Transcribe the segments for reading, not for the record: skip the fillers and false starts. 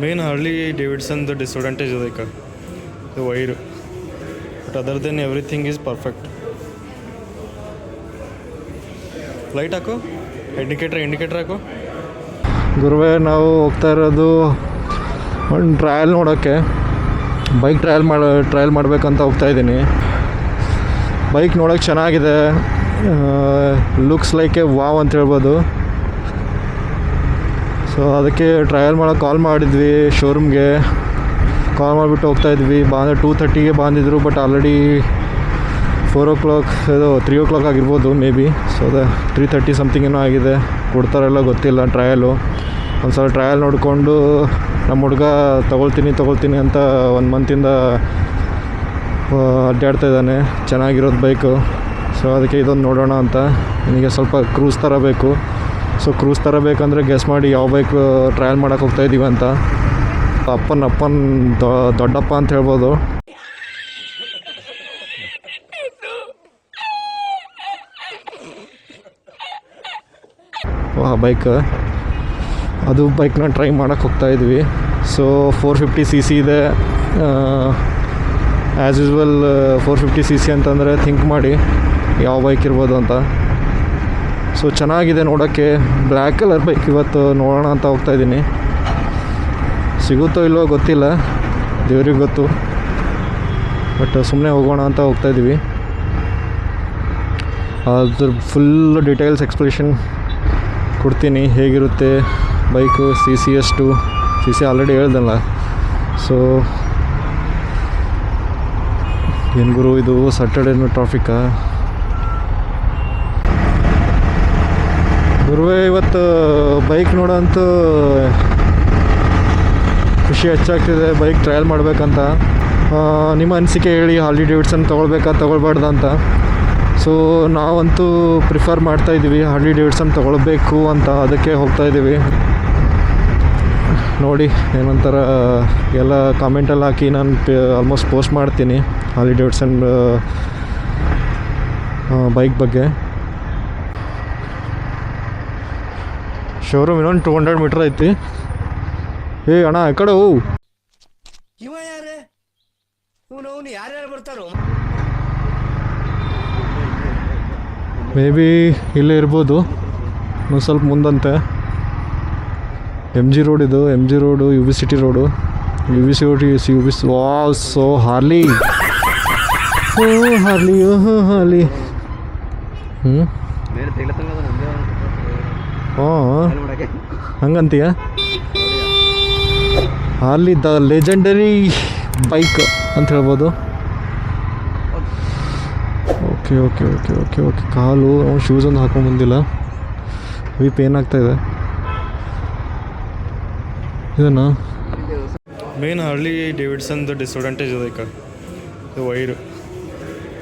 Main Harley Davidson the disadvantage is like the wire, but other than everything is perfect. Light ಹಾಕು, indicator ಹಾಕು. ಗುರುವೇ ನಾವು ಹೋಗ್ತಾ ಇರೋದು ಒಂದು ಟ್ರಯಲ್ ನೋಡೋಕ್ಕೆ, ಬೈಕ್ ಟ್ರಯಲ್ ಮಾಡಬೇಕಂತ ಹೋಗ್ತಾಯಿದ್ದೀನಿ. ಬೈಕ್ ನೋಡೋಕ್ಕೆ ಚೆನ್ನಾಗಿದೆ, ಲುಕ್ಸ್ ಲೈಕ್ ಎ ವಾವ್ ಅಂತ ಹೇಳ್ಬೋದು. ಸೊ ಅದಕ್ಕೆ ಟ್ರಯಲ್ ಮಾಡೋಕ್ಕೆ ಕಾಲ್ ಮಾಡಿದ್ವಿ, ಶೋರೂಮ್ಗೆ ಕಾಲ್ ಮಾಡಿಬಿಟ್ಟು ಹೋಗ್ತಾಯಿದ್ವಿ. 2:30ಗೆ ಬಂದಿದ್ರು, ಬಟ್ ಆಲ್ರೆಡಿ 4 o'clock 3 o'clock ಆಗಿರ್ಬೋದು ಮೇ ಬಿ. ಸೊ 3:30 ಸಮಥಿಂಗ್ ಏನೋ ಆಗಿದೆ. ಕೊಡ್ತಾರಲ್ಲ ಗೊತ್ತಿಲ್ಲ ಟ್ರಯಲು. ಒಂದು ಸಲ ಟ್ರಯಲ್ ನೋಡಿಕೊಂಡು ನಮ್ಮ ಹುಡುಗ ತೊಗೊಳ್ತೀನಿ ಅಂತ 1 ಮಂತಿಂದ ಅಡ್ಡಾಡ್ತಾ ಇದ್ದಾನೆ. ಚೆನ್ನಾಗಿರೋದು ಬೈಕು. ಸೊ ಅದಕ್ಕೆ ಇದೊಂದು ನೋಡೋಣ ಅಂತ. ನನಗೆ ಸ್ವಲ್ಪ ಕ್ರೂಸ್ ಥರ ಬೇಕು. ಸೊ ಕ್ರೂಸ್ ಥರ ಬೇಕಂದರೆ ಗೆಸ್ ಮಾಡಿ ಯಾವ ಬೈಕ್ ಟ್ರಯಲ್ ಮಾಡೋಕ್ಕೆ ಹೋಗ್ತಾಯಿದ್ದೀವಿ ಅಂತ. ಅಪ್ಪನ್ ದೊಡ್ಡಪ್ಪ ಅಂತ ಹೇಳ್ಬೋದು. ಬೈಕ್ ಅದು ಬೈಕ್ನ ಟ್ರೈ ಮಾಡೋಕ್ಕೆ ಹೋಗ್ತಾಯಿದ್ವಿ. ಸೊ 450cc ಇದೆ. ಆ್ಯಸ್ ಯೂಸ್ವಲ್ 450cc ಅಂತಂದರೆ ಥಿಂಕ್ ಮಾಡಿ ಯಾವ ಬೈಕ್ ಇರ್ಬೋದು ಅಂತ. ಸೊ ಚೆನ್ನಾಗಿದೆ ನೋಡೋಕ್ಕೆ. ಬ್ಲ್ಯಾಕ್ ಕಲರ್ ಬೈಕ್ ಇವತ್ತು ನೋಡೋಣ ಅಂತ ಹೋಗ್ತಾಯಿದ್ದೀನಿ. ಸಿಗುತ್ತೋ ಇಲ್ಲವೋ ಗೊತ್ತಿಲ್ಲ, ದೇವ್ರಿಗೆ ಗೊತ್ತು. ಬಟ್ ಸುಮ್ಮನೆ ಹೋಗೋಣ ಅಂತ ಹೋಗ್ತಾಯಿದ್ದೀವಿ. ಅದ್ರ ಫುಲ್ ಡೀಟೇಲ್ಸ್ ಎಕ್ಸ್ಪ್ಲೇಷನ್ ಕೊಡ್ತೀನಿ, ಹೇಗಿರುತ್ತೆ ಬೈಕು, ಸಿ ಎಷ್ಟು. ಸಿ ಆಲ್ರೆಡಿ ಹೇಳ್ದಲ್ಲ. ಸೊ ಏನು ಗುರು ಇದು ಸ್ಯಾಟರ್ಡೇನು ಟ್ರಾಫಿಕ್ಕಾ? ಗುರುವೇ ಇವತ್ತು ಬೈಕ್ ನೋಡೋಂತೂ ಖುಷಿ ಹೆಚ್ಚಾಗ್ತಿದೆ. ಬೈಕ್ ಟ್ರಯಲ್ ಮಾಡಬೇಕಂತ. ನಿಮ್ಮ ಅನಿಸಿಕೆ ಹೇಳಿ, ಹಾರ್ಲಿ ಡೇವಿಡ್ಸನ್ ತೊಗೊಳ್ಬೇಕಾ ತೊಗೊಳ್ಬಾರ್ದು ಅಂತ. ಸೊ ನಾವಂತೂ ಪ್ರಿಫರ್ ಮಾಡ್ತಾಯಿದ್ದೀವಿ ಹಾರ್ಲಿ ಡೇವಿಡ್ಸನ್ ತೊಗೊಳ್ಬೇಕು ಅಂತ. ಅದಕ್ಕೆ ಹೋಗ್ತಾಯಿದ್ದೀವಿ. ನೋಡಿ ಏನಂತಾರ ಎಲ್ಲ ಕಾಮೆಂಟಲ್ಲಿ ಹಾಕಿ, ನಾನು ಆಲ್ಮೋಸ್ಟ್ ಪೋಸ್ಟ್ ಮಾಡ್ತೀನಿ ಹಾರ್ಲಿ ಡೇವಿಡ್ಸನ್ ಬೈಕ್ ಬಗ್ಗೆ. ಶೋರೂಮ್ ಇನ್ನೊಂದು 200 ಮೀಟ್ರ್ ಐತಿ. ಅಣ್ಣ ಆ ಕಡೆ ಹೋ. ಯಾರ್ಯಾರು ಬರ್ತಾರೋ ಮೇ ಬಿ ಇಲ್ಲೇ ಇರ್ಬೋದು, ಇನ್ನೂ ಸ್ವಲ್ಪ ಮುಂದಂತೆ. MG ರೋಡ್ ಇದು, MG road, UB City road, UB wow. So Harley Harley ಹಂಗಂತೀಯ? ಹಾರ್ಲಿ ದ ಲೆಜೆಂಡರಿ ಬೈಕ್ ಅಂತ ಹೇಳ್ಬೋದು. ಓಕೆ. ಕಾಲು ಶೂಸ್ ಒಂದು ಹಾಕೊಂಡ್ಬಂದಿಲ್ಲ, ಪೇನ್ ಆಗ್ತಾಯಿದೆ. ಇದನ್ನು main ಹಾರ್ಲಿ Davidson the disadvantage is like the wire,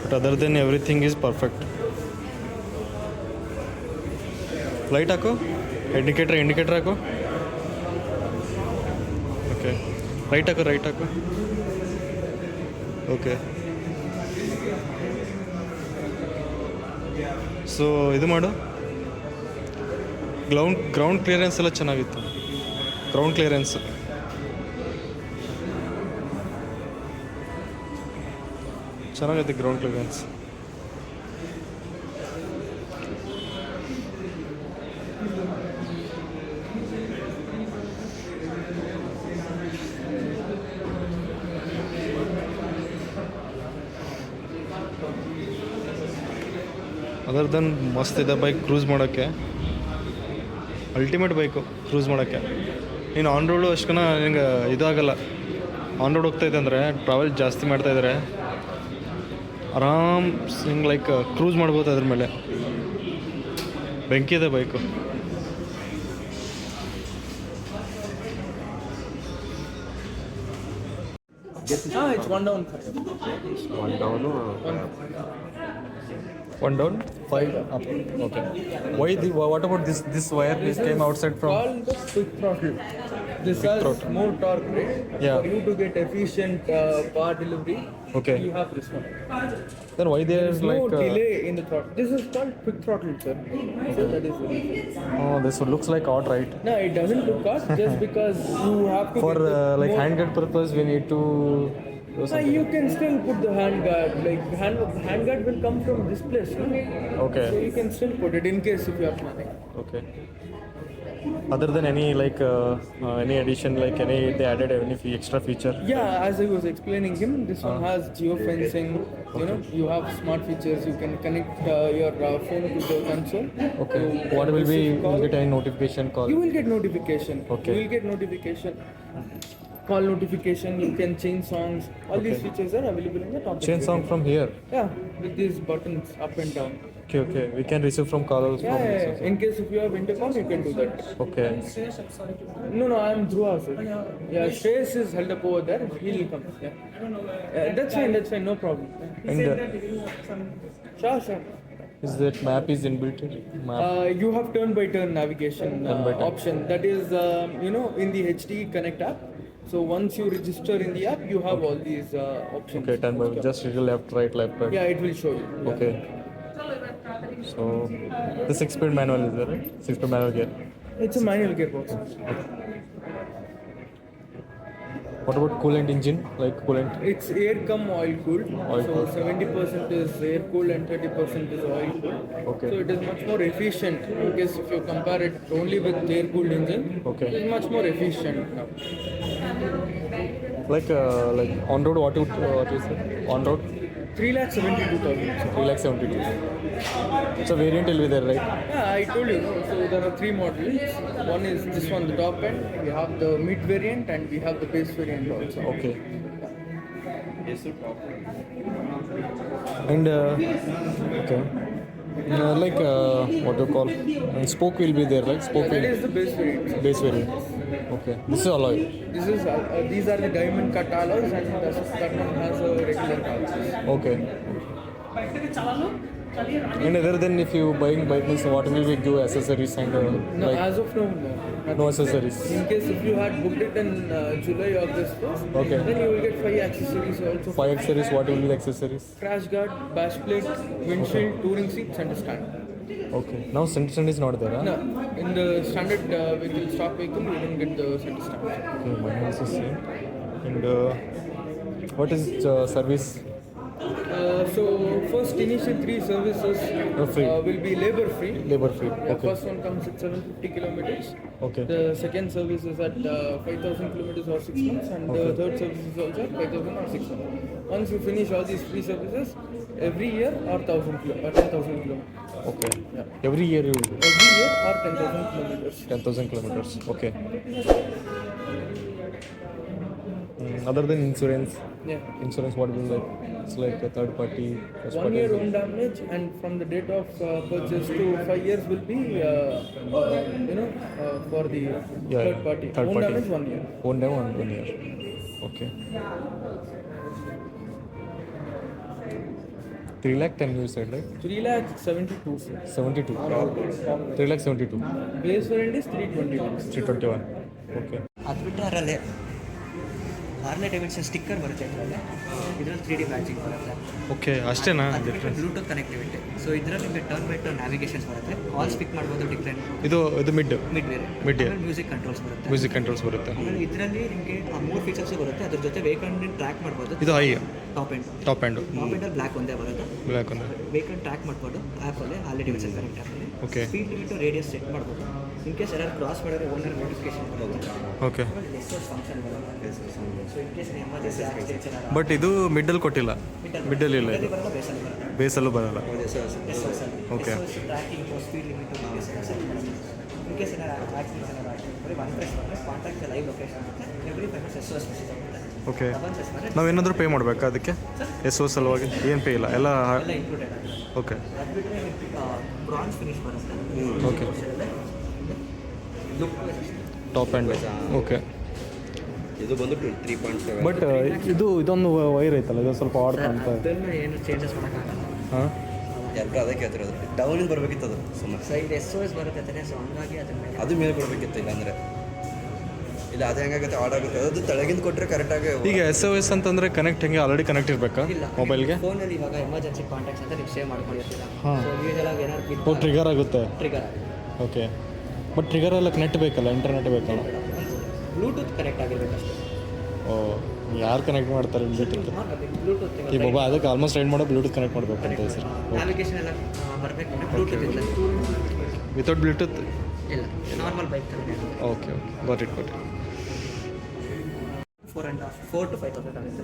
but other than everything is perfect. Light ಹಾಕು, indicator ಹಾಕು. Okay, right ಹಾಕು. Okay. So ಇದು ಮಾಡು. ಗ್ರೌಂಡ್ ಕ್ಲಿಯರೆನ್ಸ್ ಎಲ್ಲ ಚೆನ್ನಾಗಿತ್ತು. ಗ್ರೌಂಡ್ ಕ್ಲಿಯರೆನ್ಸ್ ಚೆನ್ನಾಗೈತೆ. ಗ್ರೌಂಡ್ ಕ್ಲಿಯರೆನ್ಸ್ ಅದರ್ ದೆನ್ ಮಸ್ತ್ ಇದೆ ಬೈಕ್ ಕ್ರೂಸ್ ಮಾಡೋಕ್ಕೆ. ಅಲ್ಟಿಮೇಟ್ ಬೈಕು ಕ್ರೂಸ್ ಮಾಡೋಕ್ಕೆ. ನೀನು ಆನ್ ರೋಡು ಅಷ್ಟಕ್ಕನ ನಿಂಗೆ ಇದಾಗಲ್ಲ. ಆನ್ ರೋಡ್ ಹೋಗ್ತಾಯಿದ್ದೆ ಅಂದರೆ, ಟ್ರಾವೆಲ್ ಜಾಸ್ತಿ ಮಾಡ್ತಾಯಿದ್ರೆ ಆರಾಮ್ ಹಿಂಗೆ ಲೈಕ್ ಕ್ರೂಸ್ ಮಾಡ್ಬೋದು. ಅದ್ರ ಮೇಲೆ ಬೆಂಕಿ ಇದೆ bike. It's one down. One down, 5 up. Okay. What about this wire? This came outside from. Call the quick throttle. This has more torque, right? Yeah. For you to get efficient power delivery, Okay. you have this one. Then why There's there's no like delay in the throttle. This is called quick throttle, sir. So that is the reason. oh, this looks like odd, right? No, it doesn't look hot just because you have to For get the like more- handguard purpose, we need to do something. You can still put the handguard. Like handguard will come from this place, no? Okay. So you can still put it in case if you are planning. Okay. Other than any like any addition, like any they added any extra feature. Yeah, as I was explaining him, this one has geofencing. You know, you have smart features. You can connect your phone to the console. Okay. So What will be? receive call. Will get any notification call? You will get notification. Okay. You will get notification. Call notification. You can change songs. All these Okay. features are available in the top. Change song from here. Yeah, with these buttons up and down. Okay, okay. We can receive from calls Yeah, from yeah, this yeah. also. In case if you have intercom, you can do that. Okay. No, I'm Dhruva, sir. Yeah, Shreyas is held up over there. He'll come. Yeah. That's fine, no problem. And Sure. is that map is inbuilt? Map. You have turn-by-turn navigation Turn-by-turn. option. That is, in the HD Connect app. So once you register in the app, you have all these options. Okay, turn by just little left, right, left, right. Yeah, it will show you. Yeah. Okay. So the 6-speed manual is there, right? 6-speed manual gear. It's a manual gearbox. What about coolant engine? Like coolant? It's air cum oil cooled. Oil So cooled. 70% is air cooled and 30% is oil cooled. Okay. So it is much more efficient. In case if you compare it only with air cooled engine, Okay. it is much more efficient now. Like on road, what you say? On road, 3,72,000. 372. So variant will be there, right? Yeah, I told you. No? So there are three models. One is this one, the top end. We have the mid variant and we have the base variant also. Okay. And okay. What you call? Spoke will be there, right? Spoke That will is the base variant. base variant. Okay. This is alloy. This is these are the diamond cut alloys and that one has a regular alloys. Okay. And other than if you buying bike means what will we give accessories and No, like as of now, no. no accessories. In case if you had booked it in July, August 1st, Okay. then you will get 5 accessories also. 5 accessories. What will be the accessories? Crash guard, bash plate, windshield, touring seats and a stand. Okay. Now center stand is not there. Huh? No, in the standard vehicle, stock vehicle, you don't get the center stand. Okay, mine also same. And what is service? So first initial 3 services Free. will be labor free. Labor free. Yeah, Okay. first one comes at 750 kilometers. Okay. The second service is at 5,000 kilometers or 6 months, and the third service is also at 5,000 or 6 months. Once you finish all these 3 services, every year or 10,000 kilometers. Okay. Yeah. Every year you will do Every year or 10,000 kilometers. 10,000 kilometers. Okay. Other than insurance, Yeah. what will like? It's like a third party, first 1 party. year own damage, and from the date of purchase to 5 years will be, for the third party. Third Own party. damage 1 year. One day, 1 year. Okay. 3 lakh 10 you said, right? 3,72,000, sir. 72. 3 lakh 72. Base variant is 320. 321. Okay. ಅದು ಬಿಟ್ಟರೆ ಅದರಲ್ಲಿ Harley Davidson sticker ಬರುತ್ತೆ ಇದರಲ್ಲಿ 3D matching ಬರುತ್ತೆ okay ಅಷ್ಟೇನಾ ಅದು ಬಿಟ್ಟರೆ Bluetooth connectivity so ಇದರಲ್ಲಿ ನಿಮಗೆ ಟರ್ನ್ ಬೈ ಟರ್ನ್ ನ್ಯಾವಿಗೇಷನ್ಸ್ ಬರುತ್ತೆ ಕಾಲ್ಸ್ ಪಿಕ್ ಮಾಡ್ಬೋದು ಡಿಫ್ರೆಂಟ್ ಇದು ಮಿಡ್ ಮಿಡ್ ಬೇರೆ Mid ear. ಮ್ಯೂಸಿಕ್ ಕಂಟ್ರೋಲ್ಸ್ ಬರುತ್ತೆ ಮ್ಯೂಸಿಕ್ ಕಂಟ್ರೋಲ್ಸ್ ಬರುತ್ತೆ. ಆಮೇಲೆ ಇದರಲ್ಲಿ ನಿಮಗೆ ಆ 3 ಫೀಚರ್ಸು ಬರುತ್ತೆ ಅದ್ರ ಜೊತೆ ವೆಹಿಕಲ್ ಟ್ರ್ಯಾಕ್ ಮಾಡ್ಬೋದು ಇದು high top end top hand black ಒಂದೇ ಬರುತ್ತೆ ಬ್ಲ್ಯಾಕ್ ಒಂದು. ವೆಹಿಕಲ್ ಟ್ರ್ಯಾಕ್ ಮಾಡ್ಬೋದು ಆ್ಯಪಲ್ಲಿ ಹಾರ್ಲೆ ಡೇವಿಡ್ಸನ್ ಕರೆಕ್ಟ್ ಆ್ಯಪಲ್ಲಿ Okay. Speed limit radius set ಮಾಡ್ಬೋದು ಇನ್ ಕೇಸ್ ಯಾರು ಕ್ರಾಸ್ ಮಾಡಿದ್ರೆ ಓನರ್ ನೋಟಿಫಿಕೇಶನ್ ಬರುತ್ತೆ ಓಕೆ. ಆಮೇಲೆ ಡಿಸ್ಟೋರ್ಸ್ ಫಂಕ್ಷನ್ ಬರುತ್ತೆ so in case emergency accidents ಏನಾದ್ರು ಬಟ್ ಇದು ಮಿಡ್ಡಲ್ಲಿ ಕೊಟ್ಟಿಲ್ಲ. ಮಿಡ್ಡಲ್ಲಿ ಇಲ್ಲ ಇದು. ಬರಲ್ಲ ಬೇಸಲ್ಲಿ ಬರುತ್ತೆ ಬೇಸಲ್ಲೂ ಬರಲ್ಲ. Okay. Tracking speed limit in case ಏನಾರು ಆಕ್ಸಿಡೆಂಟ್ಸ್ ಏನಾರು ಆಗಿದೆ ಬರೀ ಒನ್ ಪ್ರೆಸ್ ಮಾಡಿದ್ರೆ ಕಾಂಟ್ಯಾಕ್ಟ್ ಲೈವ್ ಲೊಕೇಶನ್ ಆಗುತ್ತೆ ಎವ್ರಿ 5 minutes SOS ಮೆಸೇಜ್ ಆಗುತ್ತೆ ಓಕೆ. ಡಬಲ್ ಪ್ರೆಸ್ ಮಾಡಿದ್ರೆ ನಾವೇನಾದರೂ ಪೇ ಮಾಡಬೇಕಾ ಅದಕ್ಕೆ? ಸಲುವಾಗಿ ಏನು ಪೇ ಇಲ್ಲ ಎಲ್ಲ ಎಲ್ಲ ಇನ್ಕ್ಲೂಡೆಡ್ ಆಗುತ್ತೆ ಓಕೆ. ಅದು ಬಿಟ್ಟರೆ ಬ್ರಾಂಚ್ ಫಿನಿಶ್ ಬರುತ್ತೆ Okay. Look top hand okay. ಇದು ಬಂದ್ಬಿಟ್ಟು 3.7. ಬಟ್ ಇದೊಂದು ವೈರ್ ಐತಲ್ಲ ಇದು ಸ್ವಲ್ಪ ಆಡ್ ಕಾಣ್ತಾ ಇದೆ. ಅದನ್ನು ಏನು ಚೇಂಜಸ್ ಮಾಡೋಕ್ಕಾಗಲ್ಲ ಹಾಂ ಎಲ್ಲರೂ ಅದಕ್ಕೆ ಹೇಳ್ತಿರೋದು ಡೌನಿಂದ ಬರಬೇಕಿತ್ತು ಅದು ಸುಮ್ಮನೆ ಸೈಡ್ SOS ಬರುತ್ತೆ ತಾನೆ ಸೊ ಹಂಗಾಗಿ ಅದನ್ನ ಅದು ಮೇಲೆ ಕೊಡಬೇಕಿತ್ತು ಇಲ್ಲ ಅಂದರೆ ಇಲ್ಲ ಅದು ಹೆಂಗಾಗುತ್ತೆ ಆಡ್ ಆಗುತ್ತೆ ಅದು ತೆಳಗಿಂದ ಕೊಟ್ಟರೆ ಕರೆಕ್ಟಾಗಿ ಈಗ SOS ಅಂತಂದರೆ ಕನೆಕ್ಟ್ ಹೆಂಗೆ ಆಲ್ರೆಡಿ ಕನೆಕ್ಟ್ ಇರಬೇಕಾ ಇಲ್ಲ ಮೊಬೈಲ್ಗೆ? ಫೋನಲ್ಲಿ ಇವಾಗ ಎಮರ್ಜೆನ್ಸಿ ಕಾಂಟ್ಯಾಕ್ಟ್ಸ್ ಅಂತ ನೀವು ಸೇವ್ ಮಾಡ್ಕೊಂಡಿರ್ತೀರ. ಹಾಂ. ಸೊ ಯೂಶಲಾಗಿ ಏನಾದ್ರು ಓ ಟ್ರಿಗರ್ ಆಗುತ್ತೆ. ಟ್ರಿಗರ್ ಓಕೆ, ಬಟ್ ಟ್ರಿಗರ್ ಎಲ್ಲ ನೆಟ್ ಬೇಕಲ್ಲ, ಇಂಟರ್ನೆಟ್ ಬೇಕಲ್ಲ? ಬ್ಲೂಟೂತ್ ಕನೆಕ್ಟ್ ಆಗಿರ್ಬೇಕಷ್ಟೇ. ಓ, ಯಾರು ಕನೆಕ್ಟ್ ಮಾಡ್ತಾರೆ ಬ್ಲೂಟೂತ್? ಬ್ಲೂಟೂತ್ ಈ ಮೊಬೈಲ್ ಅದಕ್ಕೆ ಆಲ್ಮೋಸ್ಟ್ ರೈಡ್ ಮಾಡೋ ಬ್ಲೂಟೂತ್ ಕನೆಕ್ಟ್ ಮಾಡಬೇಕು ಅಂತ ಸರ್. ನ್ಯಾವಿಗೇಷನ್ ಎಲ್ಲ ಬರಬೇಕಂದ್ರೆ ಬ್ಲೂಟೂತ್ ಇಲ್ಲ. ವಿತೌಟ್ ಬ್ಲೂಟೂತ್ ಇಲ್ಲ, normal bike connect. Okay got it 4 to 5,000 ಆಗುತ್ತೆ.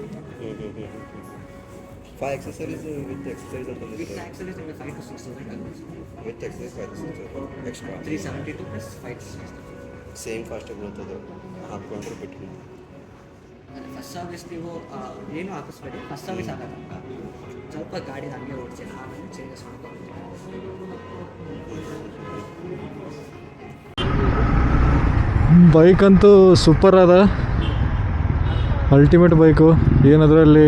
5 accessories with exercise ಅಂತಂದ್ರೆ ವಿತ್ ಆಕ್ಸರೀಸ್ ನಿಮಗೆ 5 to 6,000 ಆಗುತ್ತೆ. With exercise 5 extra 372 plus 5 to 6,000. Same cost ಬೀಳ್ತದೆ ಹಾಕ್ಕೊಂಡ್ರೆ ಬಿಟ್ಟು. ಫಸ್ಟ್ ಸರ್ವಿಸ್ ನೀವು ಏನು ಹಾಕಿಸ್ಬೇಡಿ. ಫಸ್ಟ್ ಸರ್ವಿಸ್ ಆಗೋದಾಗ ಸ್ವಲ್ಪ ಗಾಡಿ ಹಂಗೆ ಓಡಿಸಿ ಆಮೇಲೆ ಚೇಂಜಸ್ ಮಾಡ್ಕೊಂಡು. ಬೈಕ್ ಅಂತೂ ಸೂಪರ್ ಅದ, ಅಲ್ಟಿಮೇಟ್ ಬೈಕು. ಏನದರಲ್ಲಿ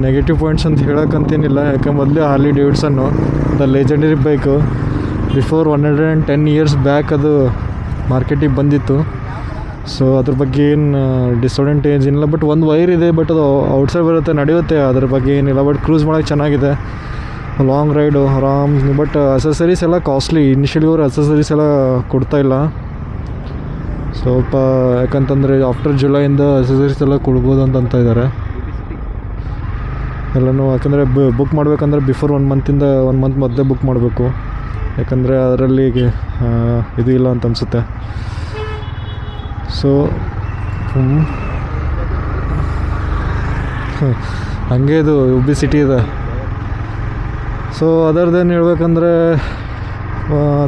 ನೆಗೆಟಿವ್ ಪಾಯಿಂಟ್ಸ್ ಅಂತ ಹೇಳೋಕ್ಕಂತೇನಿಲ್ಲ, ಯಾಕೆ ಮೊದಲೇ Harley Davidson the legendary bike before 110 years back ಅದು ಮಾರ್ಕೆಟಿಗೆ ಬಂದಿತ್ತು. ಸೊ ಅದ್ರ ಬಗ್ಗೆ ಏನು ಡಿಸಡ್ವಾಂಟೇಜ್ ಏನಿಲ್ಲ, ಬಟ್ ಒಂದು ವೈರ್ ಇದೆ, ಬಟ್ ಅದು ಔಟ್ಸೈಡ್ ಬರುತ್ತೆ, ನಡೆಯುತ್ತೆ, ಅದ್ರ ಬಗ್ಗೆ ಏನಿಲ್ಲ. ಬಟ್ ಕ್ರೂಸ್ ಮಾಡೋಕ್ಕೆ ಚೆನ್ನಾಗಿದೆ, ಲಾಂಗ್ ರೈಡು ಆರಾಮ್. ಬಟ್ ಅಸೆಸರೀಸ್ ಎಲ್ಲ ಕಾಸ್ಟ್ಲಿ. ಇನಿಷಿಯಲಿ ಅವರು ಅಸೆಸರೀಸ್ ಎಲ್ಲ ಕೊಡ್ತಾಯಿಲ್ಲ ಸ್ವಲ್ಪ, ಯಾಕಂತಂದರೆ ಆಫ್ಟರ್ ಜುಲೈಯಿಂದ ಅಸೆಸರೀಸ್ ಎಲ್ಲ ಕೊಡ್ಬೋದು ಅಂತ ಇದ್ದಾರೆ ಎಲ್ಲನೂ. ಯಾಕಂದರೆ ಬುಕ್ ಮಾಡಬೇಕಂದ್ರೆ ಬಿಫೋರ್ 1 ಮಂತ್ ಮೊದಲೇ ಬುಕ್ ಮಾಡಬೇಕು, ಯಾಕಂದರೆ ಅದರಲ್ಲಿ ಇದು ಇಲ್ಲ ಅಂತ ಅನಿಸುತ್ತೆ. ಸೊ ಹಂಗೆ ಇದು ಸಿಟಿ ಇದೆ. ಸೊ ಅದರದ್ದೇನು ಹೇಳ್ಬೇಕಂದ್ರೆ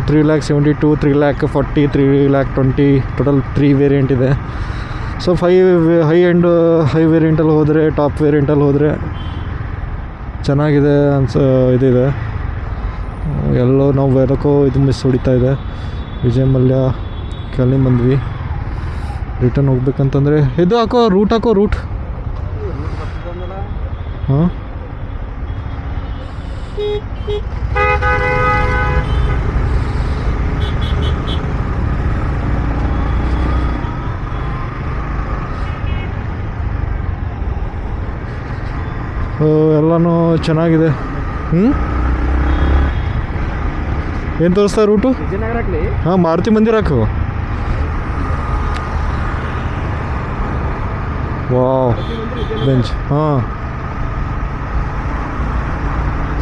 3,72,000, 3,40,000, 3,20,000 ಟೋಟಲ್ 3 ವೇರಿಯಂಟ್ ಇದೆ. ಸೊ ಹೈ ವೇರಿಯಂಟಲ್ಲಿ ಹೋದರೆ, ಟಾಪ್ ವೇರಿಯಂಟಲ್ಲಿ ಹೋದರೆ ಚೆನ್ನಾಗಿದೆ ಇದಿದೆ. ಎಲ್ಲೋ ನಾವು ಬೇರಕ್ಕೋ ಇದು ಮಿಸ್ ಹೊಡಿತಾ ಇದೆ. ವಿಜಯ ಮಲ್ಯ ಕೆಳಗೆ ಬಂದ್ವಿ, ರಿಟರ್ನ್ ಹೋಗ್ಬೇಕಂತಂದರೆ ಇದು ರೂಟ್ ಹಾಂ. ಎಲ್ಲನೂ ಚೆನ್ನಾಗಿದೆ. ಏನು ತೋರಿಸ್ತಾ ರೂಟು? ಹಾಂ, ಮಾರುತಿ ಮಂದಿರ ಹಾಕು. Wow, bench. ಹಾಂ,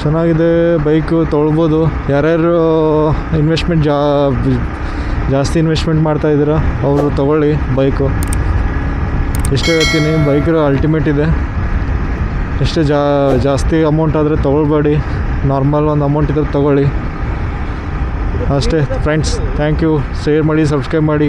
ಚೆನ್ನಾಗಿದೆ ಬೈಕು, ತೊಗೊಳ್ಬೋದು. ಯಾರ್ಯಾರು ಇನ್ವೆಸ್ಟ್ಮೆಂಟ್ ಜಾಸ್ತಿ ಇನ್ವೆಸ್ಟ್ಮೆಂಟ್ ಮಾಡ್ತಾಯಿದ್ದೀರಾ ಅವರು ತೊಗೊಳ್ಳಿ ಬೈಕು. ಇಷ್ಟೇ ಹೇಳ್ತೀನಿ, ಬೈಕ್ ಅಲ್ಟಿಮೇಟ್ ಇದೆ. ಎಷ್ಟೇ ಜಾಸ್ತಿ ಅಮೌಂಟ್ ಆದರೆ ತೊಗೊಳ್ಬೇಡಿ, ನಾರ್ಮಲ್ ಒಂದು ಅಮೌಂಟ್ ಇದ್ದರೆ ತೊಗೊಳ್ಳಿ ಅಷ್ಟೇ. Friends, thank you. ಶೇರ್ ಮಾಡಿ, ಸಬ್ಸ್ಕ್ರೈಬ್ ಮಾಡಿ.